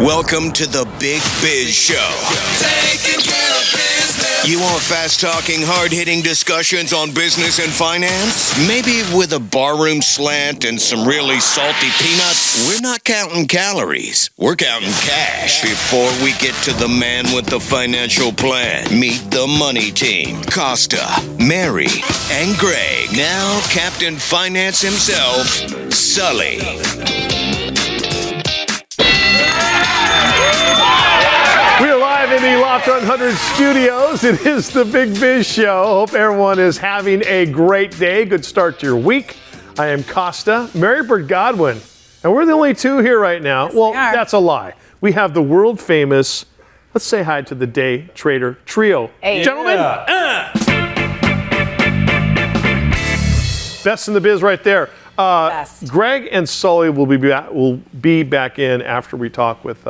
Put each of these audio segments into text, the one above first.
Welcome to the Big Biz Show. Taking care of business. You want fast-talking, hard-hitting discussions on business and finance? Maybe with a barroom slant and some really salty peanuts? We're not counting calories. We're counting cash. Before we get to the man with the financial plan, meet the money team. Costa, Mary, and Greg. Now Captain Finance himself, Sully. We are live in the Loft 100 studios. It is the Big Biz Show. Hope everyone is having a great day. Good start to your week. I am Costa, Mary Bird Godwin, and we're the only two here right now. Yes, well, we are. That's a lie. We have the world famous, let's say hi to the day trader trio. Hey. Gentlemen. Best in the biz right there. Best. Greg and Sully will be back in after we talk with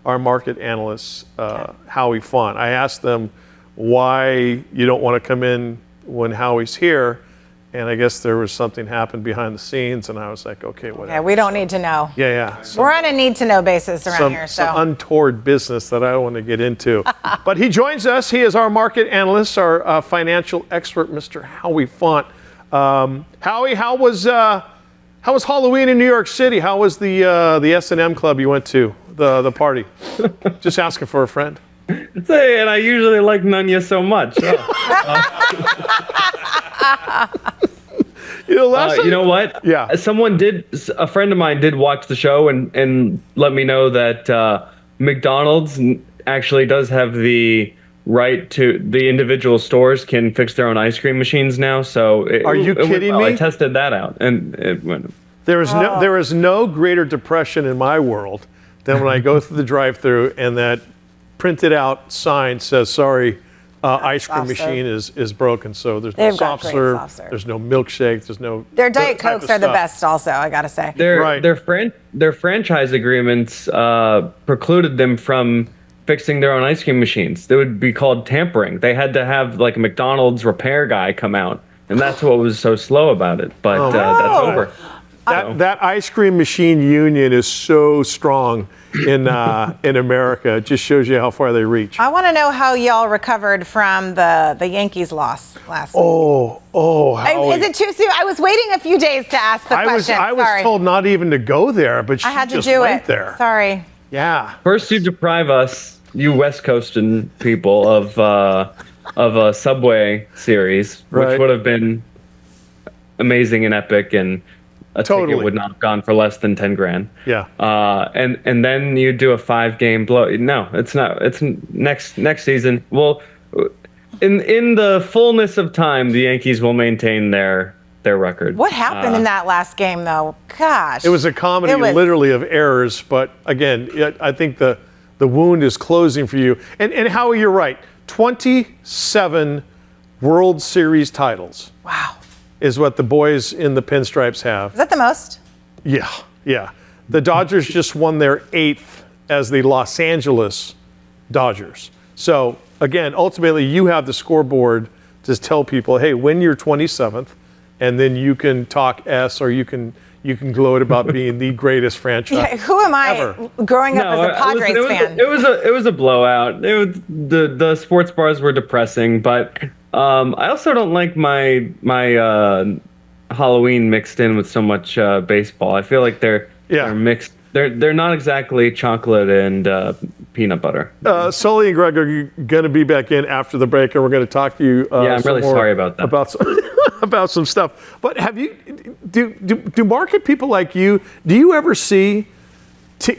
our market analyst, Howie Font. I asked them why you don't want to come in when Howie's here, and I guess there was something happened behind the scenes, and I was like, okay, whatever. Yeah, we don't need to know. Yeah. We're on a need-to-know basis around here, so. Some untoward business that I don't want to get into. But he joins us. He is our market analyst, our financial expert, Mr. Howie Font. Howie, how was Halloween in New York City? How was the S&M club you went to, the party? Just asking for a friend. Say, and I usually like Nunya so much. You know what? Yeah. A friend of mine did watch the show and let me know that McDonald's actually does have the right to, the individual stores can fix their own ice cream machines now. So are you kidding me? I tested that out, and it went. There is no greater depression in my world than when I go through the drive-thru and that printed out sign says, sorry, ice cream machine is broken. So there's no soft serve, there's no milkshake, there's no. Their Diet Cokes are the best also, I gotta say. Their franchise agreements precluded them from fixing their own ice cream machines. They would be called tampering. They had to have like a McDonald's repair guy come out, and that's what was so slow about it. But that's over. That ice cream machine union is so strong in America. It just shows you how far they reach. I want to know how y'all recovered from the Yankees loss last week. Howie. Is it too soon? I was waiting a few days to ask the question. I was told not even to go there, but I had to just do went it. there. Sorry. Yeah. First, you deprive us, you West Coastin people, of a Subway series, which Right. would have been amazing and epic, and a ticket would not have gone for less than 10 grand. Yeah. And then you do a 5-game blow. No, it's not. It's next season. Well, in the fullness of time, the Yankees will maintain their record. What happened in that last game, though? Gosh. It was a comedy, literally, of errors. But again, I think the wound is closing for you. And Howie, you're right. 27 World Series titles. Wow. Is what the boys in the pinstripes have. Is that the most? Yeah. The Dodgers just won their 8th as the Los Angeles Dodgers. So again, ultimately, you have the scoreboard to tell people, hey, win your 27th, and then you can talk S, or you can gloat about being the greatest franchise. Yeah, who am I ever. growing up as a Padres fan? It was a blowout. The sports bars were depressing, but I also don't like my Halloween mixed in with so much baseball. I feel like they're mixed. They're not exactly chocolate and peanut butter. Sully and Greg are going to be back in after the break, and we're going to talk to you. I'm really sorry about that. About some stuff. But do market people like you? Do you ever see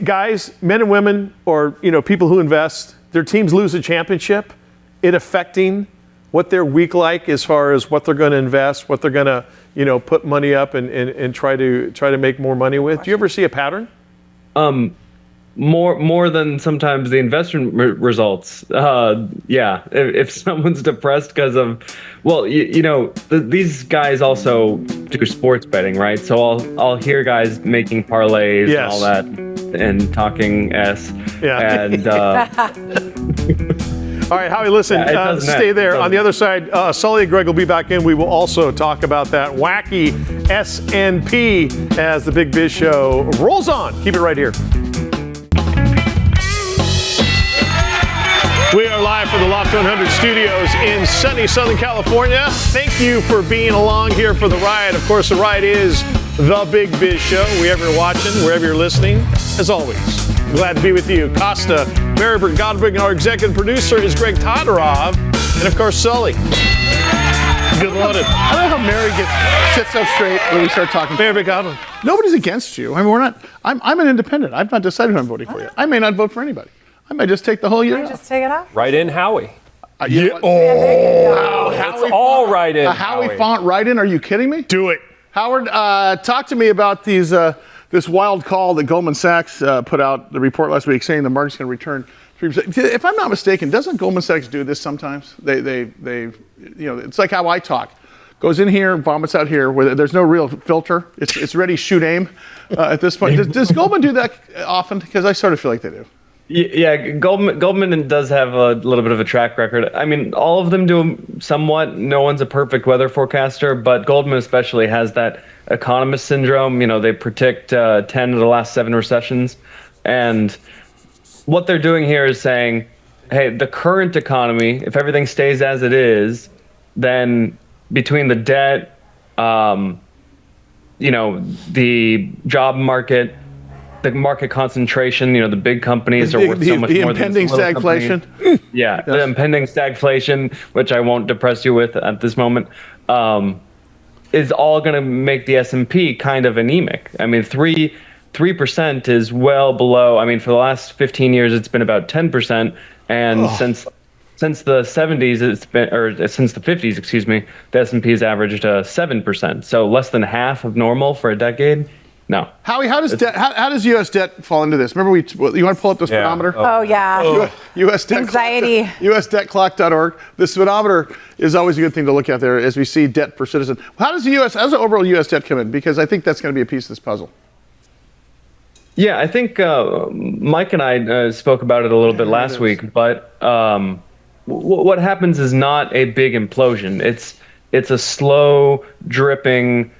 guys, men and women, or people who invest, their teams lose a championship, it affecting what their week like as far as what they're going to invest, what they're going to put money up and try to make more money with? Do you ever see a pattern? More than sometimes the investment results. If someone's depressed because of, these guys also do sports betting, right? So I'll hear guys making parlays and all that, and talking S. Yeah. And all right, Howie, listen, stay there. On the other side, Sully and Greg will be back in. We will also talk about that wacky S&P as the Big Biz Show rolls on. Keep it right here. for the Loft 100 studios in sunny Southern California. Thank you for being along here for the ride. Of course, the ride is The Big Biz Show. Wherever you're watching, wherever you're listening, as always, glad to be with you. Costa, Maribert Godwig, and our executive producer is Greg Todorov, and of course, Sully. Good loaded. I don't know how Mary sits up straight when we start talking. Maribert Godwig. Nobody's against you. I mean, we're not. I'm an independent. I've not decided who I'm voting for yet. I may not vote for anybody. I may just take the whole year. Just take it off. Write in Howie. It's all right in. A Howie Font write-in? Are you kidding me? Do it. Howard, talk to me about this wild call that Goldman Sachs put out the report last week saying the market's going to return 3%. If I'm not mistaken, doesn't Goldman Sachs do this sometimes? They it's like how I talk. Goes in here, vomits out here, where there's no real filter. It's ready, shoot, aim at this point. Does Goldman do that often? Because I sort of feel like they do. Yeah, Goldman does have a little bit of a track record. I mean, all of them do somewhat. No one's a perfect weather forecaster, but Goldman especially has that economist syndrome. You know, they predict 10 of the last 7 recessions. And what they're doing here is saying, hey, the current economy, if everything stays as it is, then between the debt, the job market, the market concentration, the big companies are worth so much more than impending stagflation. Yeah, the impending stagflation, which I won't depress you with at this moment, is all going to make the S&P kind of anemic. I mean, 3% is well below. I mean, for the last 15 years, it's been about 10%, and since the 70s, since the 50s, excuse me, the S&P has averaged 7%. So less than half of normal for a decade. No. Howie, how does U.S. debt fall into this? Remember, you want to pull up the speedometer? Oh, yeah. U.S. debt Anxiety. USDebtClock.org. The speedometer is always a good thing to look at there as we see debt per citizen. How does the overall U.S. debt come in? Because I think that's going to be a piece of this puzzle. Yeah, I think Mike and I spoke about it a little bit last week, but what happens is not a big implosion. It's a slow, dripping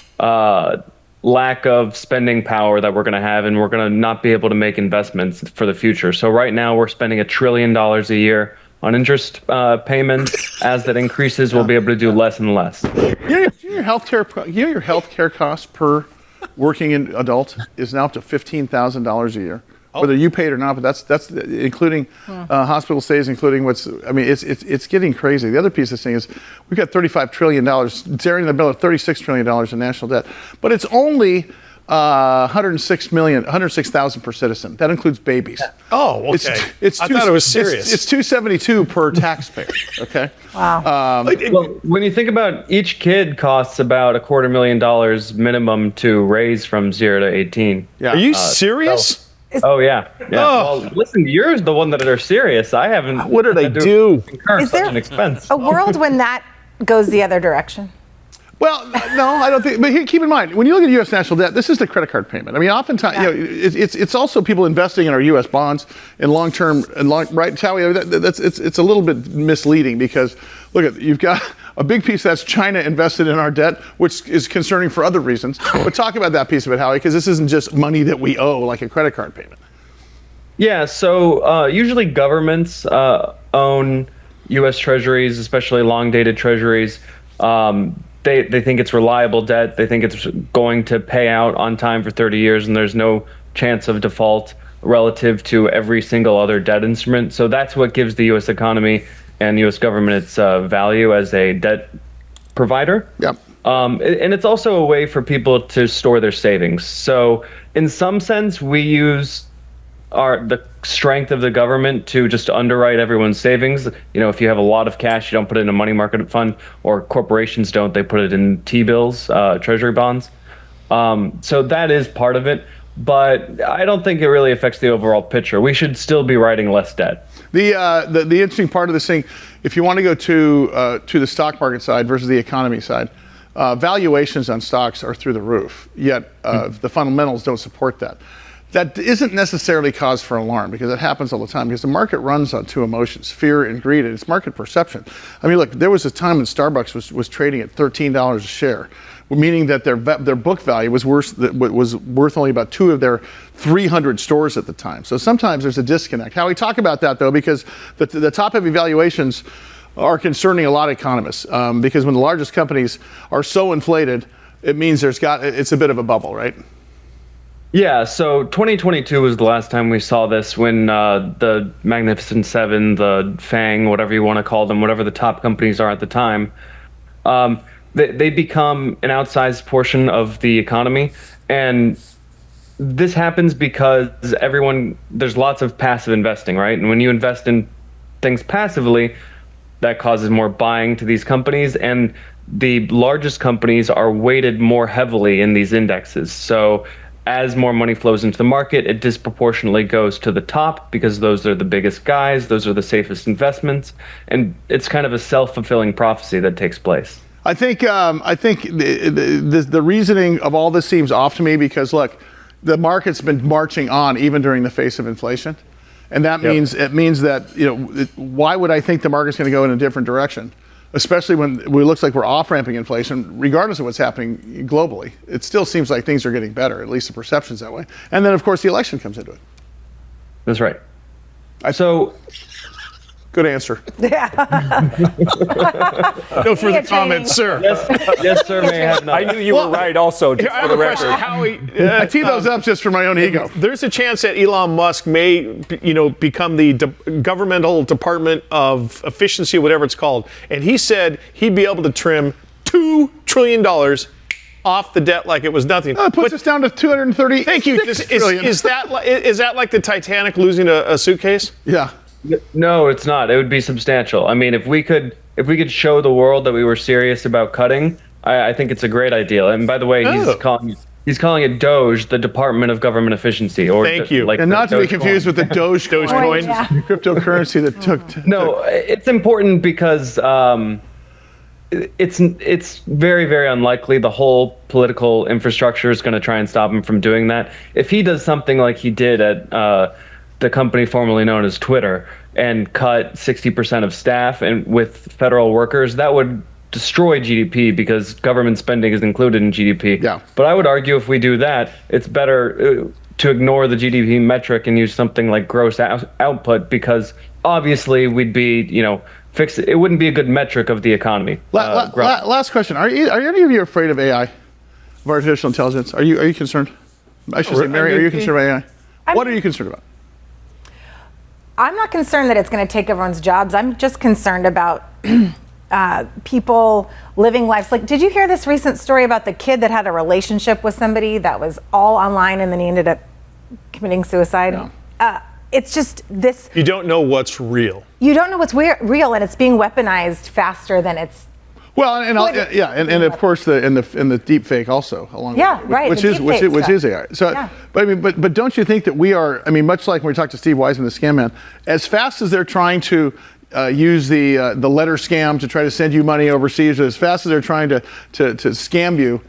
lack of spending power that we're going to have, and we're going to not be able to make investments for the future. So right now we're spending $1 trillion a year on interest payments. As that increases, we'll be able to do less and less. Your healthcare costs per working adult is now up to $15,000 a year. Whether you pay it or not, but that's including hospital stays, including it's getting crazy. The other piece of this thing is we've got $35 trillion, staring in the middle of $36 trillion in national debt, but it's only 106,000 per citizen. That includes babies. Oh, okay. I thought it was serious. It's $272 per taxpayer. Okay. Wow. Well, when you think about each kid costs about $250,000 minimum to raise from 0 to 18. Yeah. Are you serious? Oh yeah. Well, listen, you're the one that are serious. I haven't. What did I do? Incur Is such there an expense. a world when that goes the other direction? Well, no, I don't think. But keep in mind, when you look at U.S. national debt, this is the credit card payment. I mean, oftentimes, it's also people investing in our U.S. bonds in long-term right. Howie, it's a little bit misleading because look, you've got a big piece that's China invested in our debt, which is concerning for other reasons. But talk about that piece of it, Howie, because this isn't just money that we owe, like a credit card payment. Yeah. So usually governments own U.S. treasuries, especially long-dated treasuries. They think it's reliable debt. They think it's going to pay out on time for 30 years, and there's no chance of default relative to every single other debt instrument. So that's what gives the U.S. economy and U.S. government its value as a debt provider. Yep. And it's also a way for people to store their savings. So in some sense, we use the strength of the government to just underwrite everyone's savings. If you have a lot of cash, you don't put it in a money market fund, or corporations don't. They put it in T-bills, treasury bonds. So that is part of it, but I don't think it really affects the overall picture. We should still be writing less debt. The interesting part of this thing, if you want to go to the stock market side versus the economy side, valuations on stocks are through the roof, yet the fundamentals don't support that. That isn't necessarily cause for alarm, because it happens all the time, because the market runs on two emotions, fear and greed, and it's market perception. I mean, look, there was a time when Starbucks was trading at $13 a share, meaning that their book value was worth only about 2 of their 300 stores at the time. So sometimes there's a disconnect. How we talk about that though, because the top-heavy valuations are concerning a lot of economists, because when the largest companies are so inflated, it means it's a bit of a bubble, right? Yeah, so 2022 was the last time we saw this, when the Magnificent Seven, the FANG, whatever you want to call them, whatever the top companies are at the time, they become an outsized portion of the economy. And this happens because there's lots of passive investing, right? And when you invest in things passively, that causes more buying to these companies, and the largest companies are weighted more heavily in these indexes. So as more money flows into the market, it disproportionately goes to the top because those are the biggest guys, those are the safest investments, and it's kind of a self-fulfilling prophecy that takes place. I think the reasoning of all this seems off to me because, look, the market's been marching on even during the face of inflation, and that means that why would I think the market's going to go in a different direction? Especially when it looks like we're off-ramping inflation, regardless of what's happening globally. It still seems like things are getting better, at least the perception's that way. And then, of course, the election comes into it. That's right. Good answer. Yeah. No further comments, sir. Yes, sir, may I have none. I knew you were right also, just for the record. Howie, I tee those up just for my own ego. there's a chance that Elon Musk may, become the governmental department of efficiency, whatever it's called. And he said he'd be able to trim $2 trillion off the debt like it was nothing. It puts us down to 230. Thank you. Is that like the Titanic losing a suitcase? Yeah. No, it's not. It would be substantial. I mean, if we could show the world that we were serious about cutting, I think it's a great idea. And by the way, he's calling it DOGE, the Department of Government Efficiency. Or Thank you. And not to be confused with the Dogecoin, cryptocurrency that took. No, it's important because it's very, very unlikely the whole political infrastructure is going to try and stop him from doing that. If he does something like he did at the company formerly known as Twitter and cut 60% of staff and with federal workers, that would destroy GDP because government spending is included in GDP. Yeah. But I would argue if we do that, it's better to ignore the GDP metric and use something like gross output, because obviously we'd be, fix it. It wouldn't be a good metric of the economy. Last question: Are any of you afraid of AI, of artificial intelligence? Are you concerned? I should say, Mary, are you concerned about AI? What are you concerned about? I'm not concerned that it's going to take everyone's jobs. I'm just concerned about people living lives. Like, did you hear this recent story about the kid that had a relationship with somebody that was all online and then he ended up committing suicide? No. It's just this. You don't know what's real. You don't know what's real, and it's being weaponized faster than it's. Well, and of course in the deep fake also along with, right, which is AI. So, yeah. but don't you think that we are? I mean, much like when we talked to Steve Wiseman, the scam man, as fast as they're trying to use the letter scam to try to send you money overseas, as fast as they're trying to scam you,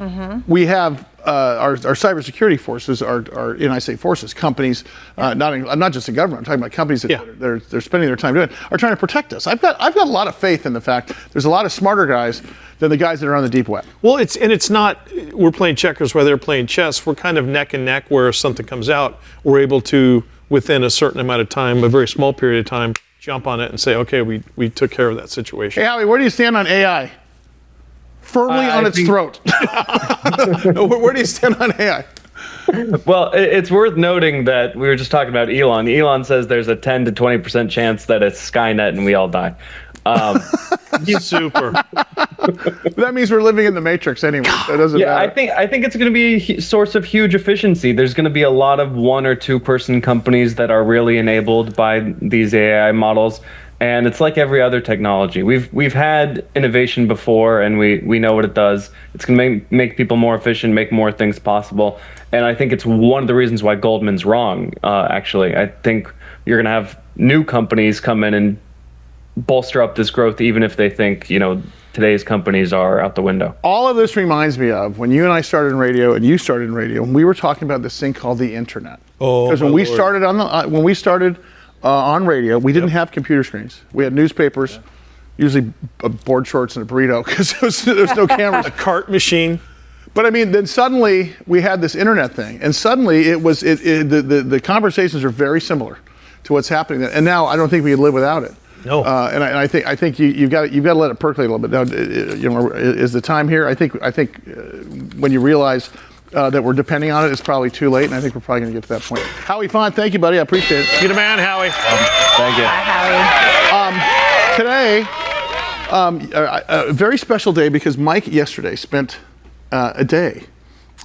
we have our cybersecurity forces are, and I say forces, companies, not just the government. I'm talking about companies that they're spending their time doing, are trying to protect us. I've got a lot of faith in the fact there's a lot of smarter guys than the guys that are on the deep web. Well, it's not we're playing checkers while they're playing chess. We're kind of neck and neck where if something comes out, we're able to, within a certain amount of time, a very small period of time, jump on it and say, okay, we took care of that situation. Hey, Howie, where do you stand on AI? Firmly on its throat. Where do you stand on AI? Well, it's worth noting that we were just talking about Elon. Elon says there's a 10 to 20% chance that it's Skynet and we all die. Super. That means we're living in the Matrix anyway. So it doesn't matter. I think it's going to be a source of huge efficiency. There's going to be a lot of 1 or 2 person companies that are really enabled by these AI models. And it's like every other technology. We've had innovation before, and we know what it does. It's going to make people more efficient, make more things possible. And I think it's one of the reasons why Goldman's wrong, actually. I think you're going to have new companies come in and bolster up this growth, even if they think, today's companies are out the window. All of this reminds me of when you and I started in radio and you started in radio, and we were talking about this thing called the internet. Because when we started on radio, we didn't have computer screens. We had newspapers, usually board shorts and a burrito, because there was no cameras. A cart machine. But I mean, then suddenly we had this internet thing, and suddenly the conversations are very similar to what's happening. And now I don't think we can live without it. No. And I think you've got to let it percolate a little bit. Now, is the time here? I think when you realize that we're depending on it, it's probably too late, and I think we're probably going to get to that point. Howie Font, thank you, buddy. I appreciate it. You're the man, Howie. Thank you. Hi, Howie. Today, a very special day because Mike yesterday spent a day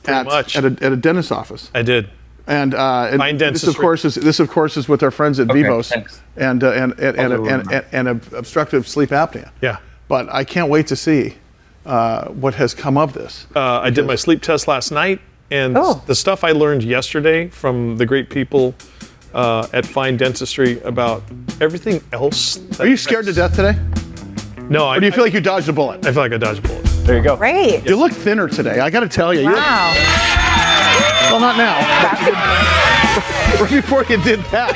at a dentist's office. I did. And Fine this dentistry. of course is with our friends at Vivos thanks. and obstructive sleep apnea. Yeah. But I can't wait to see what has come of this. I did my sleep test last night, and Oh. the stuff I learned yesterday from the great people at Fine Dentistry about everything else. Are you scared to death today? No, Or do you feel like you dodged a bullet? I feel like I dodged a bullet. There you go. Great. You look thinner today. I got to tell you. Wow. Well, not now. Right before you did that.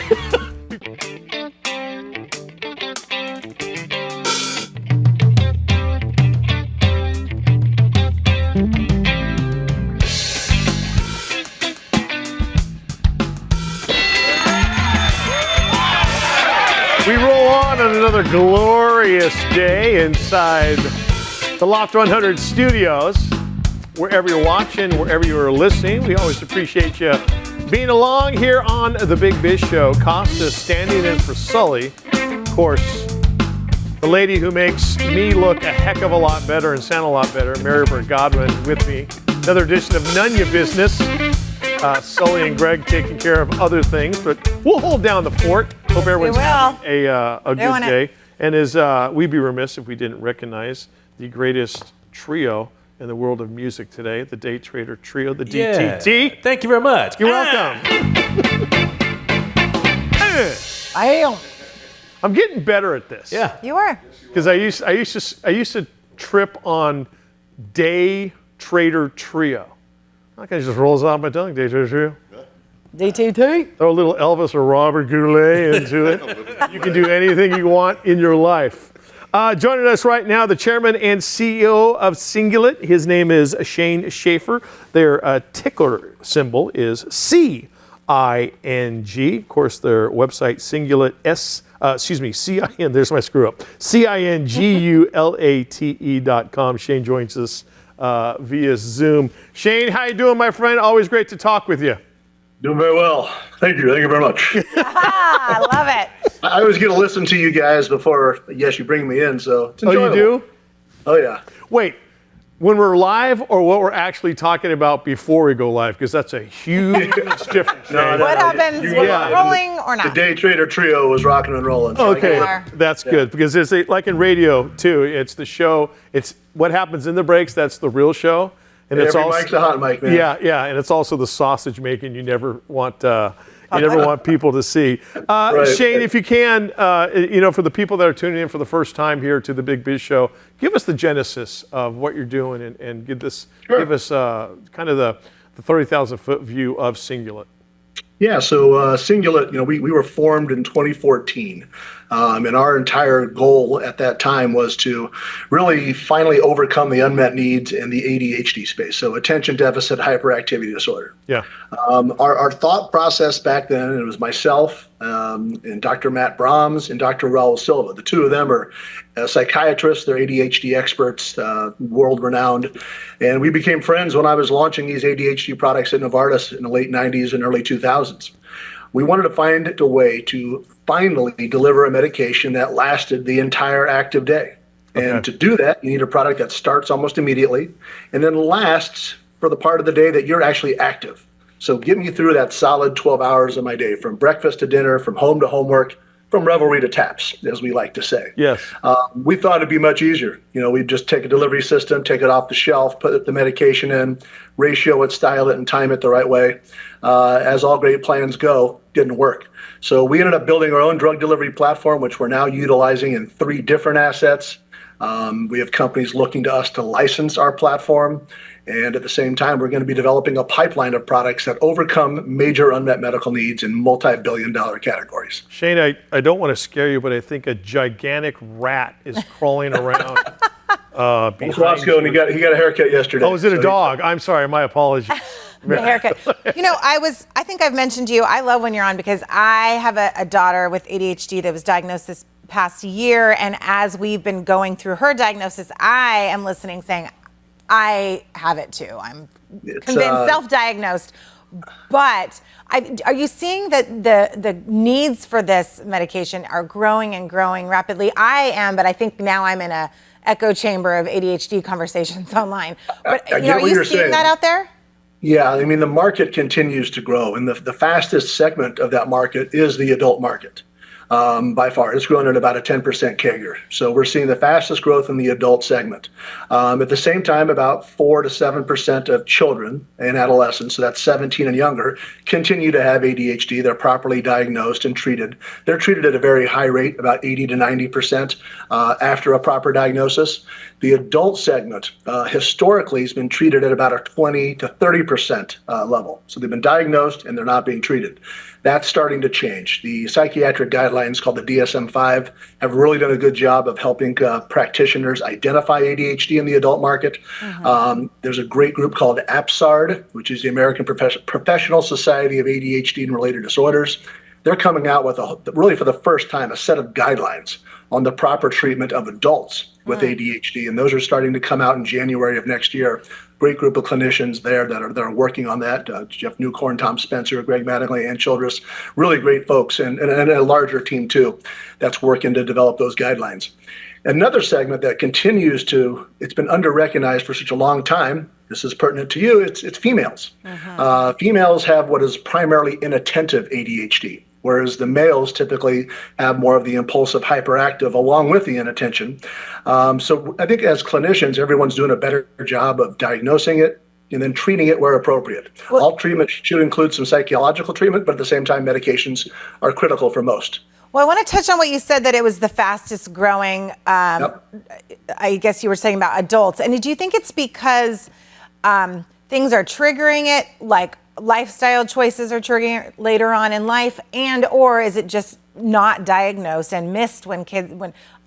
We roll on another glorious day inside the Loft 100 studios. Wherever you're watching, wherever you're listening, we always appreciate you being along here on the Big Biz Show. Costa standing in for Sully. Of course, the lady who makes me look a heck of a lot better and sound a lot better, Mary Burt Godwin, with me. Another edition of None Ya Business. Sully and Greg taking care of other things, but we'll hold down the fort. Hope everyone's having a good day. And as we'd be remiss if we didn't recognize the greatest trio in the world of music today, the Day Trader Trio, the DTT. Thank you very much. You're welcome. I am. I'm getting better at this. Yeah. You are. Because I used to trip on Day Trader Trio. That guy just rolls off my tongue, Day Trader Trio. DTT. Throw a little Elvis or Robert Goulet into it. You can do anything you want in your life. Joining us right now, the chairman and CEO of Cingulate. His name is Shane Schaffer. Their ticker symbol is CING. Of course, their website, Cingulate CIN, there's my screw up. CINGULATE.com. Shane joins us via Zoom. Shane, how you doing, my friend? Always great to talk with you. Doing very well. Thank you. Thank you very much. I love it. I always get to listen to you guys before, yes, you bring me in, so it's enjoyable. Oh, you do? Oh, yeah. Wait, when we're live or what we're actually talking about before we go live? Because that's a huge difference. No, What happens when we're rolling or The not? Day Trader Trio was rocking and rolling. So Okay, are. that's good because it's like in radio too. It's the show. It's what happens in the breaks. That's the real show, and it's every also mic's a hot mic, man. yeah, and it's also the sausage making you never want people to see. Shane, if you can, for the people that are tuning in for the first time here to the Big Biz Show, give us the genesis of what you're doing and give us kind of the 30,000-foot view of Cingulate. Yeah, so Cingulate, we were formed in 2014. And our entire goal at that time was to really finally overcome the unmet needs in the ADHD space, so attention deficit hyperactivity disorder. Yeah. Our thought process back then, it was myself and Dr. Matt Brahms and Dr. Raul Silva. The two of them are psychiatrists, they're ADHD experts, world-renowned. And we became friends when I was launching these ADHD products at Novartis in the late 90s and early 2000s. We wanted to find a way to finally deliver a medication that lasted the entire active day. And to do that, you need a product that starts almost immediately and then lasts for the part of the day that you're actually active. So get me through that solid 12 hours of my day, from breakfast to dinner, from home to homework, from revelry to taps, as we like to say. Yes. We thought it'd be much easier. We'd just take a delivery system, take it off the shelf, put the medication in, ratio it, style it, and time it the right way. As all great plans go, didn't work. So we ended up building our own drug delivery platform, which we're now utilizing in 3 different assets. We have companies looking to us to license our platform. And at the same time, we're going to be developing a pipeline of products that overcome major unmet medical needs in multi-billion-dollar categories. Shane, I don't want to scare you, but I think a gigantic rat is crawling around Roscoe, and he got a haircut yesterday. Oh, is it a dog? I'm sorry. My apologies. The haircut. I think I've mentioned to you, I love when you're on because I have a daughter with ADHD that was diagnosed this past year. And as we've been going through her diagnosis, I am listening saying, I have it too. I'm convinced, self-diagnosed. But are you seeing that the needs for this medication are growing and growing rapidly? I am, but I think now I'm in a echo chamber of ADHD conversations online. But are you seeing that out there? Yeah, I mean, the market continues to grow, and the fastest segment of that market is the adult market. By far, it's grown at about a 10% CAGR. So we're seeing the fastest growth in the adult segment. At the same time, about 4 to 7% of children and adolescents, so that's 17 and younger, continue to have ADHD. They're properly diagnosed and treated. They're treated at a very high rate, about 80 to 90% after a proper diagnosis. The adult segment historically has been treated at about a 20 to 30% level. So they've been diagnosed and they're not being treated. That's starting to change. The psychiatric guidelines called the DSM-5 have really done a good job of helping practitioners identify ADHD in the adult market. There's a great group called APSARD, which is the American Professional Society of ADHD and Related Disorders. They're coming out with, really for the first time, a set of guidelines on the proper treatment of adults with ADHD. And those are starting to come out in January of next year. Great group of clinicians there that are working on that. Jeff Newcorn, Tom Spencer, Greg Mattingly, Ann Childress, really great folks, and a larger team too that's working to develop those guidelines. Another segment that continues it's been under-recognized for such a long time, this is pertinent to you, it's females. Females have what is primarily inattentive ADHD, whereas the males typically have more of the impulsive hyperactive along with the inattention. So I think as clinicians, everyone's doing a better job of diagnosing it and then treating it where appropriate. All treatment should include some psychological treatment, but at the same time, medications are critical for most. Well, I want to touch on what you said, that it was the fastest growing, I guess you were saying about adults. And do you think it's because things are triggering it, like lifestyle choices are triggering it later on in life, or is it just not diagnosed and missed when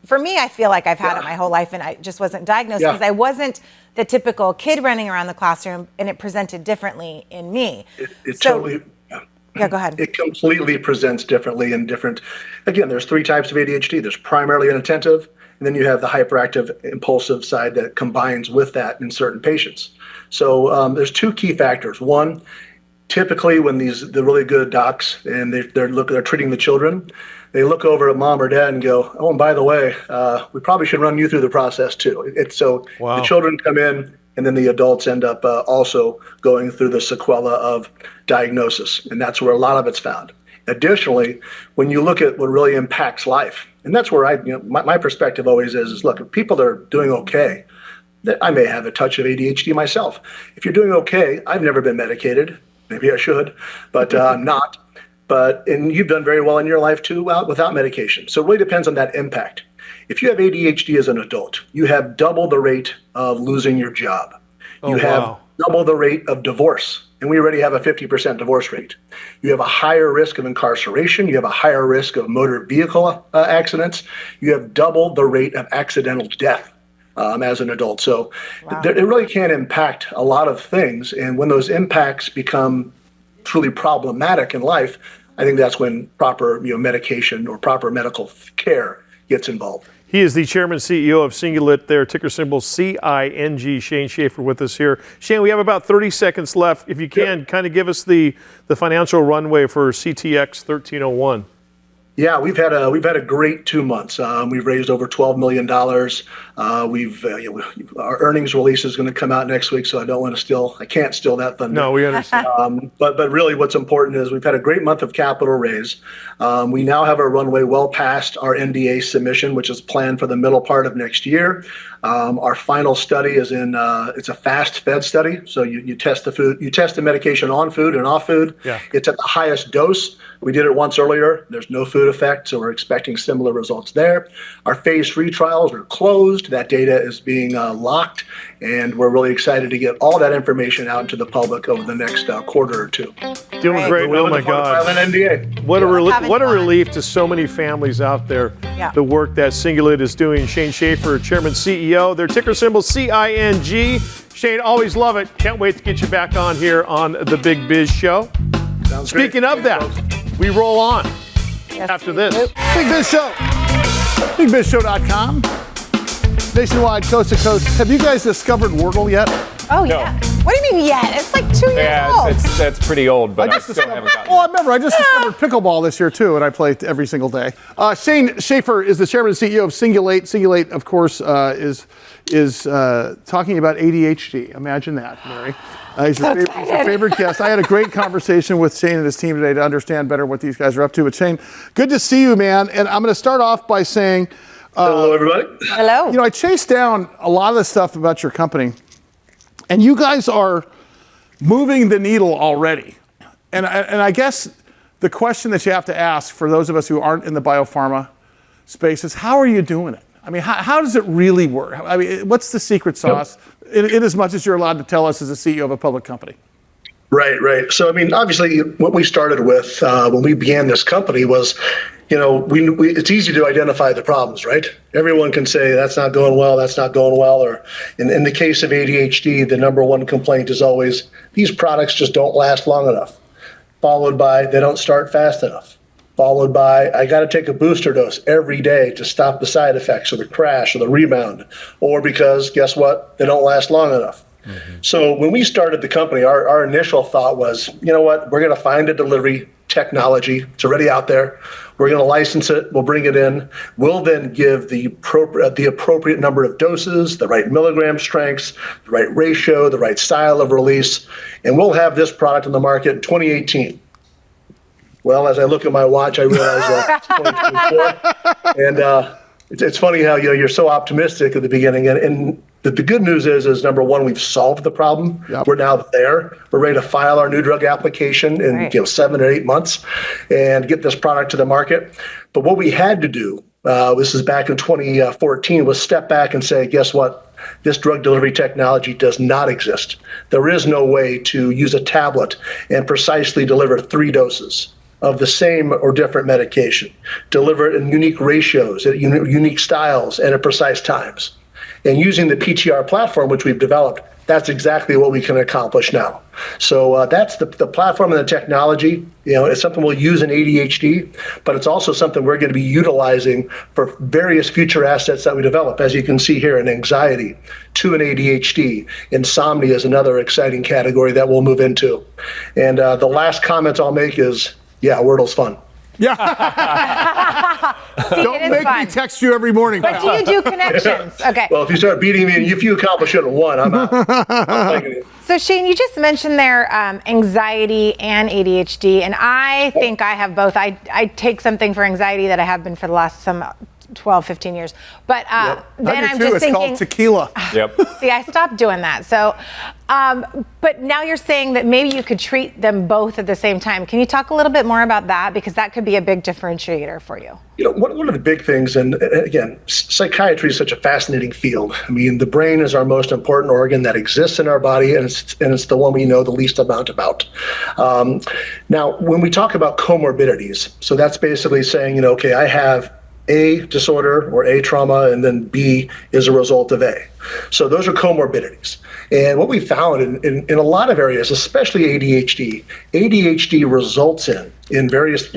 for me, I feel like I've had it my whole life and I just wasn't diagnosed because I wasn't the typical kid running around the classroom, and it presented differently in me. Yeah, go ahead. It completely presents differently in different, again, there's 3 types of ADHD. There's primarily inattentive, and then you have the hyperactive impulsive side that combines with that in certain patients. So there's 2 key factors. One, typically when the really good docs and they're treating the children, they look over at mom or dad and go, oh, and by the way, we probably should run you through the process too. The children come in, and then the adults end up also going through the sequela of diagnosis, and that's where a lot of it's found. Additionally, when you look at what really impacts life, and that's where my perspective always is look, if people are doing okay, I may have a touch of ADHD myself. If you're doing okay, I've never been medicated. Maybe I should, but I'm not. And you've done very well in your life too, without medication. So it really depends on that impact. If you have ADHD as an adult, you have double the rate of losing your job. You have double the rate of divorce, and we already have a 50% divorce rate. You have a higher risk of incarceration. You have a higher risk of motor vehicle accidents. You have double the rate of accidental death as an adult. So it really can impact a lot of things. And when those impacts become truly problematic in life, I think that's when proper medication or proper medical care gets involved. He is the chairman, CEO of Cingulate, their ticker symbol CING. Shane Schaffer with us here. Shane, we have about 30 seconds left. If you can, kind of give us the financial runway for CTX 1301. Yeah, we've had a great 2 months. We've raised over $12 million. Our earnings release is going to come out next week, so I can't steal that thunder. No, we understand. But really what's important is we've had a great month of capital raise. We now have a runway well past our NDA submission, which is planned for the middle part of next year. Our final study is it's a fast fed study. So you test the medication on food and off food. Yeah. It's at the highest dose. We did it once earlier. There's no food food effect, so we're expecting similar results there. Our phase 3 trials are closed. That data is being locked, and we're really excited to get all that information out to the public over the next quarter or two. Doing great. Oh my God. File an NDA. What a relief to so many families out there. Yeah. The work that Cingulate is doing. Shane Schaffer, Chairman, CEO. Their ticker symbol CING. Shane, always love it. Can't wait to get you back on here on the Big Biz Show. Sounds Speaking great. of that, we roll on after this. Big Biz Show. BigBizShow.com. Nationwide, coast to coast. Have you guys discovered Wordle yet? Oh, yeah. What do you mean yet? It's like 2 years old. That's pretty old, but I still haven't gotten Well, I remember I just discovered pickleball this year too, and I play it every single day. Shane Schaffer is the chairman and CEO of Cingulate. Cingulate, of course, is talking about ADHD. Imagine that, Mary. He's your favorite guest. I had a great conversation with Shane and his team today to understand better what these guys are up to. But Shane, good to see you, man. And I'm going to start off by saying, Hello, everybody. Hello. I chased down a lot of the stuff about your company, and you guys are moving the needle already. And I guess the question that you have to ask for those of us who aren't in the biopharma space is, how are you doing it? I mean, how does it really work? I mean, what's the secret sauce, in as much as you're allowed to tell us as a CEO of a public company? Right. So, I mean, obviously, what we started with when we began this company was, it's easy to identify the problems, right? Everyone can say that's not going well, or in the case of ADHD, the number one complaint is always these products just don't last long enough, followed by they don't start fast enough, followed by I got to take a booster dose every day to stop the side effects or the crash or the rebound, or because guess what, they don't last long enough. Mm-hmm. So when we started the company, our initial thought was, you know what, we're going to find a delivery technology. It's already out there. We're going to license it. We'll bring it in. We'll then give the appropriate number of doses, the right milligram strengths, the right ratio, the right style of release, and we'll have this product on the market in 2018. Well, as I look at my watch, I realize it's 2024. And it's funny how you're so optimistic at the beginning, and the good news is number one, we've solved the problem. Yep. We're now there. We're ready to file our new drug application in 7 or 8 months and get this product to the market. But what we had to do, this is back in 2014, was step back and say, guess what? This drug delivery technology does not exist. There is no way to use a tablet and precisely deliver 3 doses of the same or different medication, deliver it in unique ratios, at unique styles, and at precise times. And using the PTR platform, which we've developed, that's exactly what we can accomplish now. So that's the platform and the technology. It's something we'll use in ADHD, but it's also something we're going to be utilizing for various future assets that we develop. As you can see here, in anxiety, to an ADHD. Insomnia is another exciting category that we'll move into. And the last comment I'll make is, yeah, Wordle's fun. Yeah. See, Don't make me text you every morning. But do you do connections? Okay. Well, if you start beating me, and if you accomplish it in one, I'm out. So Shane, you just mentioned there anxiety and ADHD, and I think I have both. I take something for anxiety that I have been for the last 12, 15 years. But then I'm just thinking. It's called tequila. Yep. See, I stopped doing that. So, but now you're saying that maybe you could treat them both at the same time. Can you talk a little bit more about that? Because that could be a big differentiator for you. One of the big things, and again, psychiatry is such a fascinating field. I mean, the brain is our most important organ that exists in our body, and it's the one we know the least amount about. Now, when we talk about comorbidities, so that's basically saying, okay, I have A disorder or A trauma, and then B is a result of A. So those are comorbidities. And what we found in a lot of areas, especially ADHD results in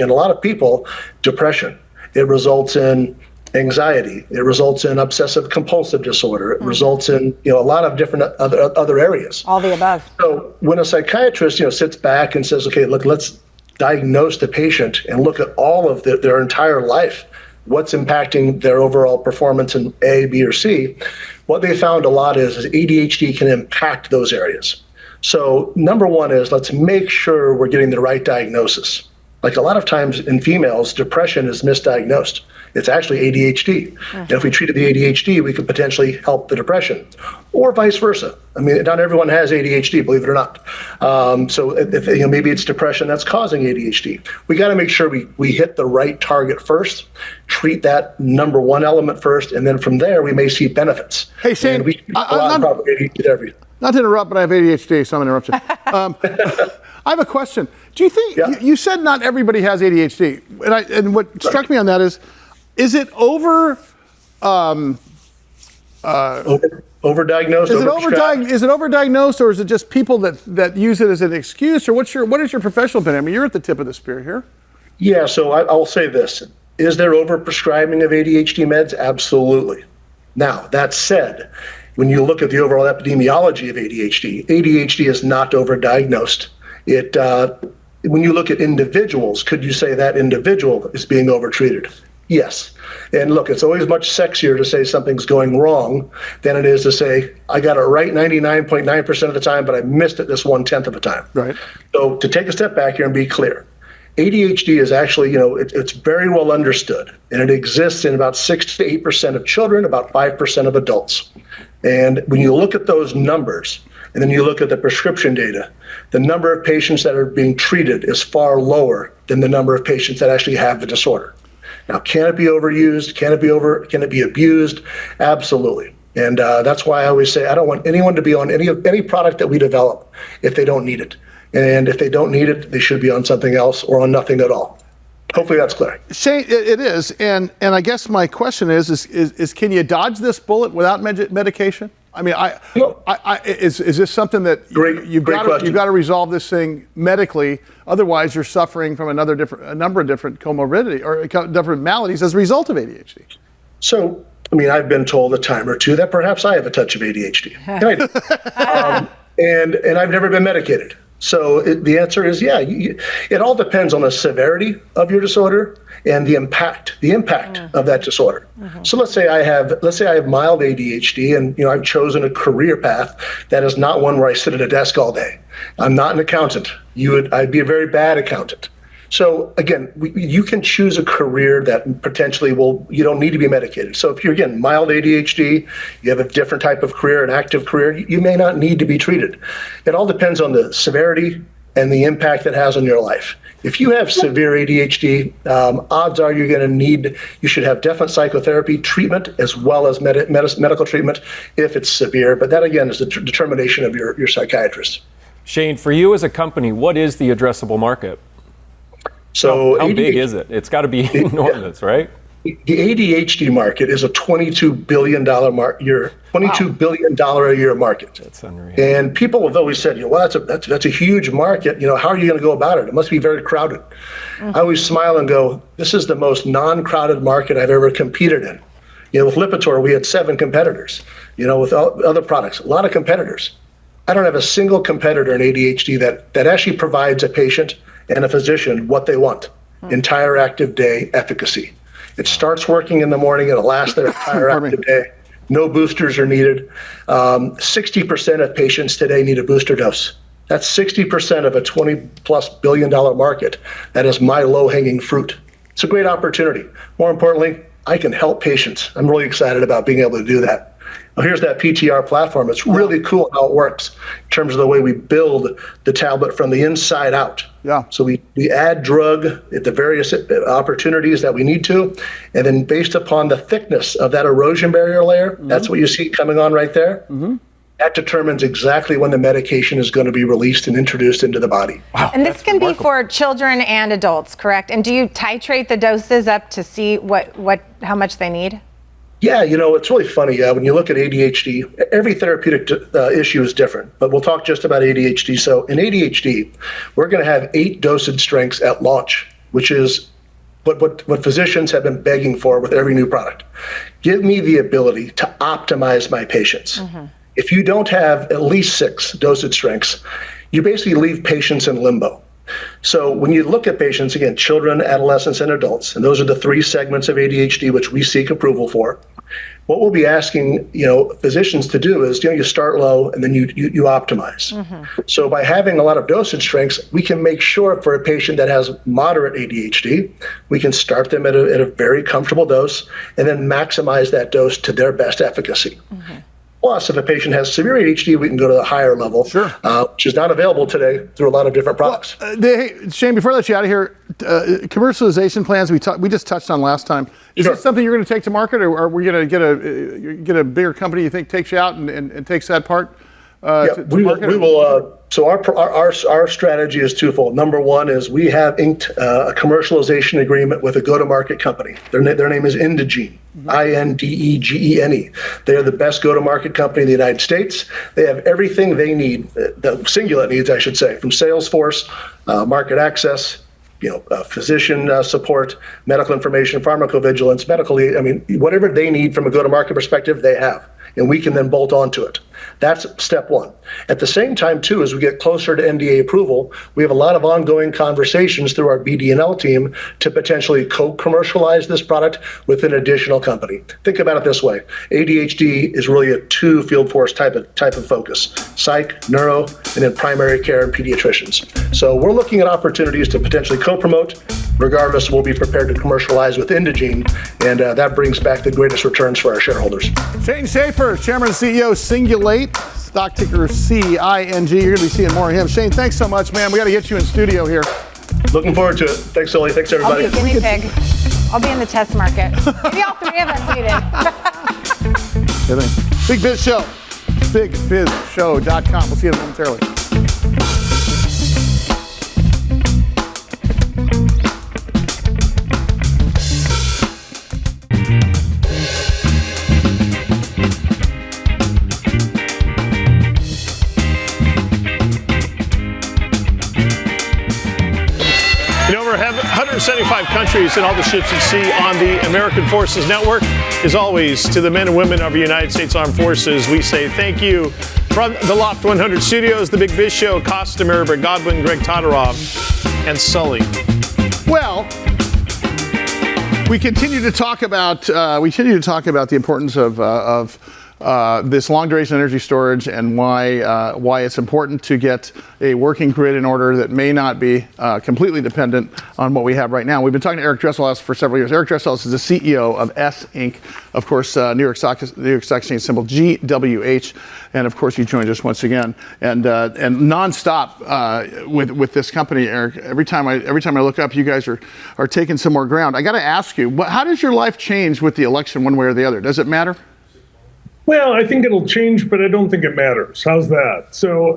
a lot of people, depression. It results in anxiety. It results in obsessive compulsive disorder. It results in a lot of different other areas. All the above. So when a psychiatrist sits back and says, okay, look, let's diagnose the patient and look at all of their entire life, what's impacting their overall performance in A, B, or C, what they found a lot is ADHD can impact those areas. So number one is let's make sure we're getting the right diagnosis. Like a lot of times in females, depression is misdiagnosed. It's actually ADHD. And if we treated the ADHD, we could potentially help the depression, or vice versa. I mean, not everyone has ADHD, believe it or not. So if, maybe it's depression that's causing ADHD. We got to make sure we hit the right target first, treat that number one element first, and then from there we may see benefits. Hey, Shane, not to interrupt, but I have ADHD, so I'm going to interrupt you. I have a question. Do you think, you said not everybody has ADHD, and what struck me on that is it overdiagnosed? Is it overdiagnosed, or is it just people that use it as an excuse, or what is your professional opinion? I mean, you're at the tip of the spear here. Yeah, so I'll say this. Is there overprescribing of ADHD meds? Absolutely. Now, that said, when you look at the overall epidemiology of ADHD is not overdiagnosed. When you look at individuals, could you say that individual is being overtreated? Yes. And look, it's always much sexier to say something's going wrong than it is to say, I got it right 99.9% of the time, but I missed it this 1/10 of the time. Right. So to take a step back here and be clear, ADHD is actually, it's very well understood, and it exists in about 6 to 8% of children, about 5% of adults. And when you look at those numbers, and then you look at the prescription data, the number of patients that are being treated is far lower than the number of patients that actually have the disorder. Now, can it be overused? Can it be abused? Absolutely. And that's why I always say I don't want anyone to be on any product that we develop if they don't need it. And if they don't need it, they should be on something else or on nothing at all. Hopefully that's clear. Shane, it is. And I guess my question is can you dodge this bullet without medication? I mean, is this something that you've got to resolve this thing medically? Otherwise, you're suffering from a number of different comorbidity or different maladies as a result of ADHD. So, I mean, I've been told a time or two that perhaps I have a touch of ADHD. And I do. And I've never been medicated. So the answer is, it all depends on the severity of your disorder and the impact of that disorder. Mm-hmm. So let's say I have mild ADHD, and I've chosen a career path that is not one where I sit at a desk all day. I'm not an accountant. I'd be a very bad accountant. So again, you can choose a career that potentially you don't need to be medicated. So if you're, again, mild ADHD, you have a different type of career, an active career, you may not need to be treated. It all depends on the severity and the impact it has on your life. If you have severe ADHD, odds are you should have definite psychotherapy treatment as well as medical treatment if it's severe. But that, again, is the determination of your psychiatrist. Shane, for you as a company, what is the addressable market? So how big is it? It's got to be enormous, right? The ADHD market is a $22 billion a year market. That's unreal. And people have always said, well, that's a huge market. How are you going to go about it? It must be very crowded. Mm-hmm. I always smile and go, this is the most non-crowded market I've ever competed in. With Lipitor, we had 7 competitors. With other products, a lot of competitors. I don't have a single competitor in ADHD that actually provides a patient and a physician what they want. Entire active day efficacy. It starts working in the morning, it'll last their entire active day. No boosters are needed. 60% of patients today need a booster dose. That's 60% of a $20+ billion market. That is my low-hanging fruit. It's a great opportunity. More importantly, I can help patients. I'm really excited about being able to do that. Well, here's that PTR platform. It's really cool how it works in terms of the way we build the tablet from the inside out. Yeah. So we add drug at the various opportunities that we need to, and then based upon the thickness of that erosion barrier layer, that's what you see coming on right there. Mm-hmm. That determines exactly when the medication is going to be released and introduced into the body. Wow, and this can be for children and adults, correct? And do you titrate the doses up to see how much they need? Yeah, it's really funny. When you look at ADHD, every therapeutic issue is different, but we'll talk just about ADHD. So in ADHD, we're going to have 8 dosage strengths at launch, which is what physicians have been begging for with every new product. Give me the ability to optimize my patients. Mm-hmm. If you don't have at least 6 dosage strengths, you basically leave patients in limbo. So when you look at patients, again, children, adolescents, and adults, and those are the 3 segments of ADHD which we seek approval for, What we'll be asking, physicians to do is, you start low and then you optimize. So by having a lot of dosage strengths, we can make sure for a patient that has moderate ADHD, we can start them at a very comfortable dose and then maximize that dose to their best efficacy. Plus, if a patient has severe ADHD, we can go to the higher level, which is not available today through a lot of different products. Hey, Shane, before I let you out of here, commercialization plans we just touched on last time. Is this something you're going to take to market, or are we going to get a bigger company you think takes you out and takes that part to market? We will. So our strategy is twofold. Number one is we have inked a commercialization agreement with a go-to-market company. Their name is Indegene, Indegene. They are the best go-to-market company in the United States. They have everything they need, the Cingulate needs, I should say, from Salesforce, market access, physician support, medical information, pharmacovigilance, whatever they need from a go-to-market perspective, they have. And we can then bolt onto it. That's step one. At the same time, too, as we get closer to NDA approval, we have a lot of ongoing conversations through our BD&L team to potentially co-commercialize this product with an additional company. Think about it this way. ADHD is really a two field force type of focus: psych, neuro, and then primary care and pediatricians. So we're looking at opportunities to potentially co-promote. Regardless, we'll be prepared to commercialize with Indegene, and that brings back the greatest returns for our shareholders. Shane Schaffer, Chairman and CEO, Cingulate, stock ticker CING. You're going to be seeing more of him. Shane, thanks so much, man. We got to get you in studio here. Looking forward to it. Thanks, Sully. Thanks, everybody. I'll be a guinea pig. I'll be in the test market. Maybe all three of us need it. Big Biz Show. BigBizShow.com. We'll see you momentarily. In over 175 countries and all the ships at sea on the American Forces Network, as always, to the men and women of the United States Armed Forces, we say thank you. From the Loft 100 Studios, the Big Biz Show, Costamer, Brett Godwin, Greg Todorov, and Sully. Well, we continue to talk about the importance of this long duration energy storage and why it's important to get a working grid in order that may not be completely dependent on what we have right now. We've been talking to Eric Dresselhuys for several years. Eric Dresselhuys is the CEO of ESS Inc. Of course, New York Stock Exchange symbol GWH, and of course, you joined us once again and nonstop with this company, Eric. Every time I look up, you guys are taking some more ground. I got to ask you, how does your life change with the election, one way or the other? Does it matter? Well, I think it'll change, but I don't think it matters. How's that? So,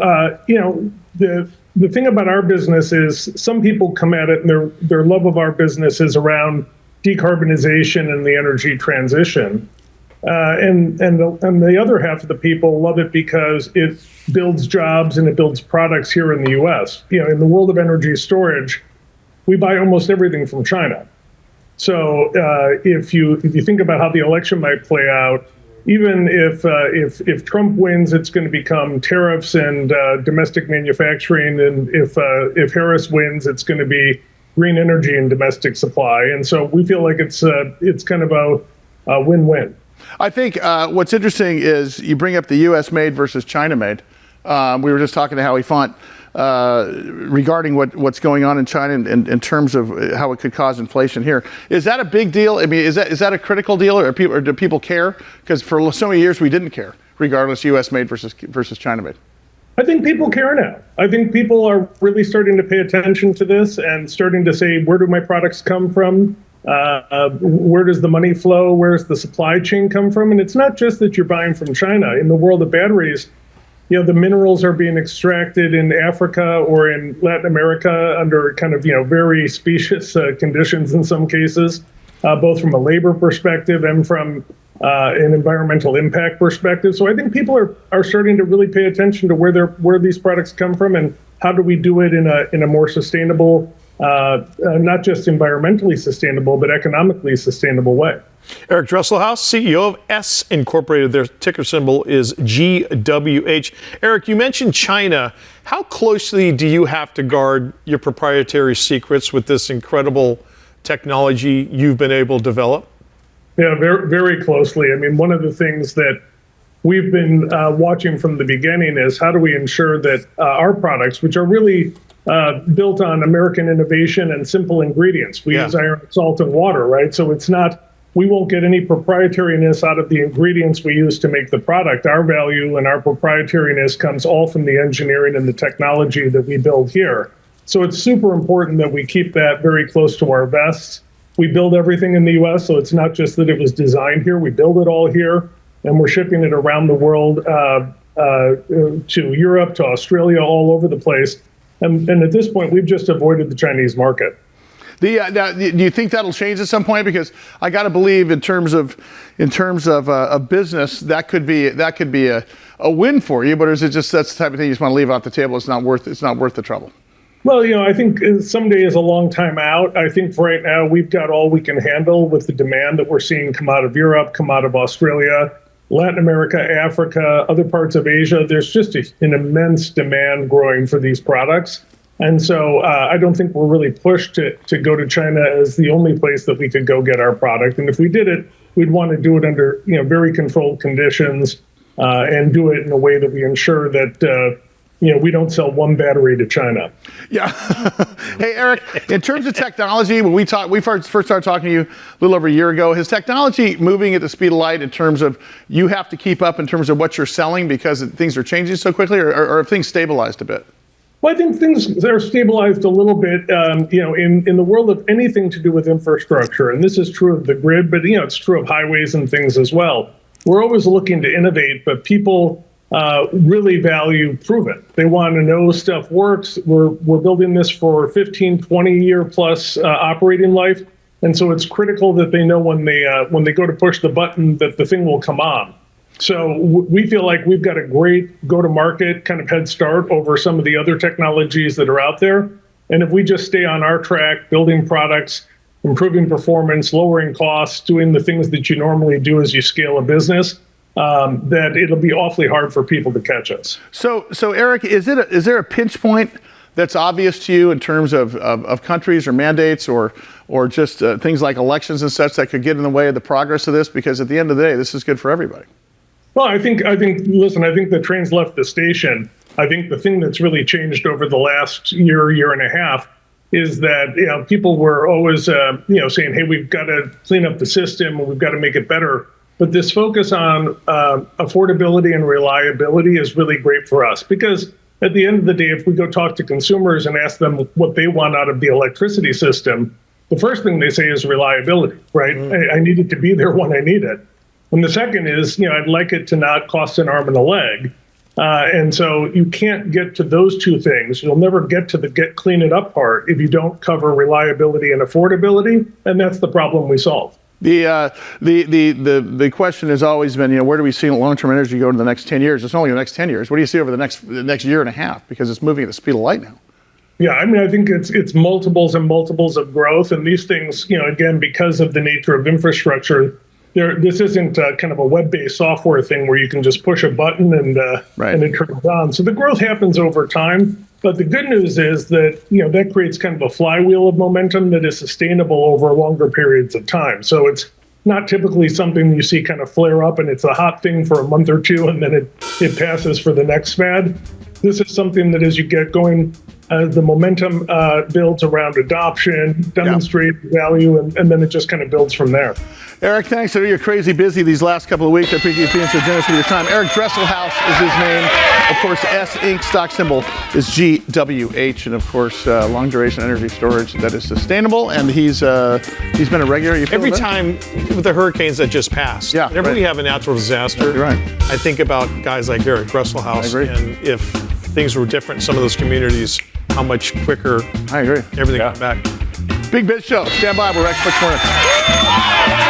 the thing about our business is some people come at it and their love of our business is around decarbonization and the energy transition. And the other half of the people love it because it builds jobs and it builds products here in the U.S. In the world of energy storage, we buy almost everything from China. So if you think about how the election might play out, even if Trump wins, it's going to become tariffs and domestic manufacturing, and if Harris wins, it's going to be green energy and domestic supply. And so we feel like it's kind of a win-win. I think what's interesting is you bring up the U.S. made versus China made. We were just talking to Howie Font regarding what's going on in China in terms of how it could cause inflation here. Is that a big deal? I mean, is that a critical deal, or do people care? Because for so many years we didn't care, regardless U.S. made versus China made. I think people care now. I think people are really starting to pay attention to this and starting to say, where do my products come from? Where does the money flow? Where's the supply chain come from? And it's not just that you're buying from China. In the world of batteries, the minerals are being extracted in Africa or in Latin America under kind of, very specious conditions in some cases, both from a labor perspective and from an environmental impact perspective. So I think people are starting to really pay attention to where these products come from and how do we do it in a more sustainable, not just environmentally sustainable, but economically sustainable way. Eric Dresselhuys, CEO of S Incorporated. Their ticker symbol is GWH. Eric, you mentioned China. How closely do you have to guard your proprietary secrets with this incredible technology you've been able to develop? Yeah, very, very closely. I mean, one of the things that we've been watching from the beginning is how do we ensure that our products, which are really built on American innovation and simple ingredients, we use iron, salt, and water, right? So it's not, we won't get any proprietariness out of the ingredients we use to make the product. Our value and our proprietariness comes all from the engineering and the technology that we build here. So it's super important that we keep that very close to our vests. We build everything in the US, so it's not just that it was designed here, we build it all here, and we're shipping it around the world to Europe, to Australia, all over the place. And at this point, we've just avoided the Chinese market. Now, do you think that'll change at some point? Because I got to believe, in terms of a business, that could be a win for you. But is it just that's the type of thing you just want to leave off the table? It's not worth the trouble. Well, I think someday is a long time out. I think for right now, we've got all we can handle with the demand that we're seeing come out of Europe, come out of Australia, Latin America, Africa, other parts of Asia. There's just an immense demand growing for these products. And so I don't think we're really pushed to go to China as the only place that we could go get our product. And if we did it, we'd want to do it under very controlled conditions and do it in a way that we ensure that we don't sell one battery to China. Yeah. Hey, Eric, in terms of technology, when we first started talking to you a little over a year ago, is technology moving at the speed of light in terms of you have to keep up in terms of what you're selling because things are changing so quickly, or have things stabilized a bit? Well, I think things are stabilized a little bit, in the world of anything to do with infrastructure. And this is true of the grid, but, it's true of highways and things as well. We're always looking to innovate, but people really value proven. They want to know stuff works. We're building this for 15, 20-year plus operating life. And so it's critical that they know when they go to push the button that the thing will come on. So we feel like we've got a great go-to-market kind of head start over some of the other technologies that are out there. And if we just stay on our track, building products, improving performance, lowering costs, doing the things that you normally do as you scale a business, that it'll be awfully hard for people to catch us. So Eric, is there a pinch point that's obvious to you in terms of countries or mandates or just things like elections and such that could get in the way of the progress of this? Because at the end of the day, this is good for everybody. Well, I think the train's left the station. I think the thing that's really changed over the last year and a half is that people were always saying, hey, we've got to clean up the system and we've got to make it better. But this focus on affordability and reliability is really great for us, because at the end of the day, if we go talk to consumers and ask them what they want out of the electricity system, the first thing they say is reliability, right? I need it to be there when I need it. And the second is, I'd like it to not cost an arm and a leg. And so you can't get to those two things. You'll never get to the clean it up part if you don't cover reliability and affordability. And that's the problem we solve. The question has always been, where do we see long-term energy go in the next 10 years? It's only the next 10 years. What do you see over the next year and a half? Because it's moving at the speed of light now. Yeah, I mean, I think it's multiples and multiples of growth. And these things, again, because of the nature of infrastructure, this isn't kind of a web-based software thing where you can just push a button and it turns on. So the growth happens over time. But the good news is that, that creates kind of a flywheel of momentum that is sustainable over longer periods of time. So it's not typically something you see kind of flare up and it's a hot thing for a month or two and then it passes for the next fad. This is something that as you get going, the momentum builds around adoption, demonstrate value, and then it just kind of builds from there. Eric, thanks. I know you're crazy busy these last couple of weeks. I appreciate you being so generous with your time. Eric Dresselhuys is his name. Of course, S Inc. stock symbol is GWH, and of course, long duration energy storage that is sustainable. And he's been a regular. Every time with the hurricanes that just passed, whenever we have a natural disaster, I think about guys like Eric Dresselhuys, and if things were different in some of those communities, how much quicker everything went back. Big Biz Show. Stand by. We're back next morning.